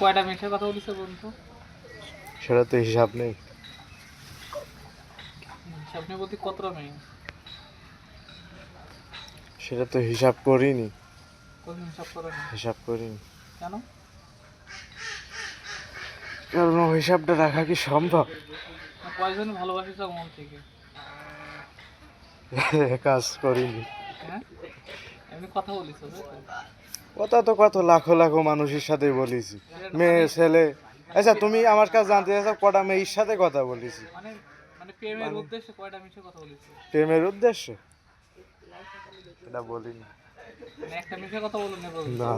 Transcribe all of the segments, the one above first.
কয়টা মেয়ের কথা বলিস বন্ধু? সেটা তো হিসাব নেই। হিসাব নেই বলতে কতটা মেয়ে? সেটা তো হিসাব করিনি। কোন হিসাব করে না? হিসাব করিনি কেন? কারণ ও হিসাবটা রাখা কি সম্ভব? কয়জন ভালোবাসিস মন থেকে? কাজ করিনি। হ্যাঁ, এমনি কথা বলিস তো? কথা তো কত লাখো লাখো মানুষের সাথে বলেছি, মেয়ে ছেলে। আচ্ছা, তুমি আমার কাছে জানতে চাইছো কটা মেয়ের সাথে কথা বলেছি? মানে মানে প্রেমের উদ্দেশ্যে কয়টা মিশে কথা বলিস? প্রেমের উদ্দেশ্যে এটা বলিনি। মানে একটা মিশে কথা বলুন না বলছো? না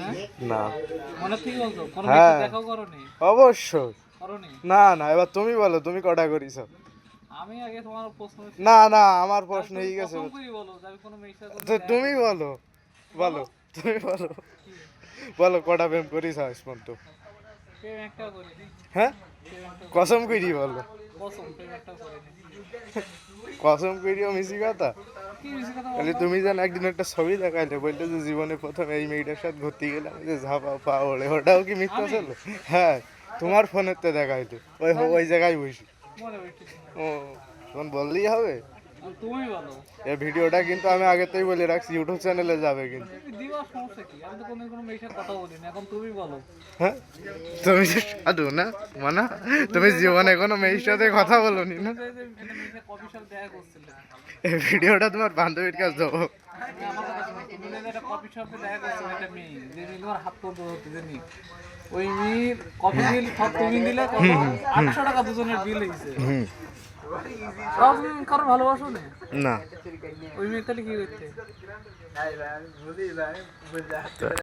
হ্যাঁ? না। মনে থেকে বলছো? কোনো হ্যাঁ। মিশে দেখাও করনি? অবশ্যই। করনি? না না, এবার তুমি বলো তুমি কটা করিছো? আমি আগে তোমার প্রশ্ন না না, আমার প্রশ্ন হয়ে গেছে। প্রথম করে বলো যে আমি কোনো মিশে তো তুমি বলো, বলো তুমি বলো, বলো কটা প্রেম করিস আজ পর্যন্ত? প্রেম একটা করিনি। হ্যাঁ, প্রেম একটা কসম করি বলো। কসম প্রেম একটা করিনি। কসম করিও মিশি কথা। কি মিশে কথা তাহলে বলতো? তুমি যেন একদিন একটা ছবি দেখাইলে, বললে যে জীবনে প্রথম এই মেয়েটার সাথে ঘুরতে গেলাম, যে ঝাপা পা ওড়ে, ওটাও কি মিথ্যা ছিল? হ্যাঁ, তোমার ফোনের তে দেখাইলে ওই ওই জায়গায় বসি। মনে হচ্ছে ও, তখন বললেই হবে? তুমি বলো। এই ভিডিওটা কিন্তু আমি আগে থেকেই বলে রাখছি, ইউটিউব চ্যানেলে যাবে কিন্তু। দিবার সমস্যা কি? আমি তো কোনো মেয়ের সাথে কথা বলিনি, এখন তুমি বলো। হ্যাঁ, তুমি যে সাধু না, মানে তুমি জীবনে কোনো মেয়ের সাথে কথা বলোনি না? তুমি যে একটা মেয়ের সাথে কফি শপ দেখা করছিলে, এই ভিডিওটা তোমার বান্ধবীর কাছে দেবো। আমি আমার কথা শোনো, তুমি যে একটা কফি শপে দেখা করছিলে একটা মেয়ে, যে মেয়ে তোমার হাত পর্যন্ত হতে জানি, ওই মেয়ের কফি বিল সব তুমি দিলে কত? 800 টাকা দুজনের বিল হয়েছে। হুম। সব কারো ভালোবাসো না? না। ওই মেয়ে তাহলে কি করতে?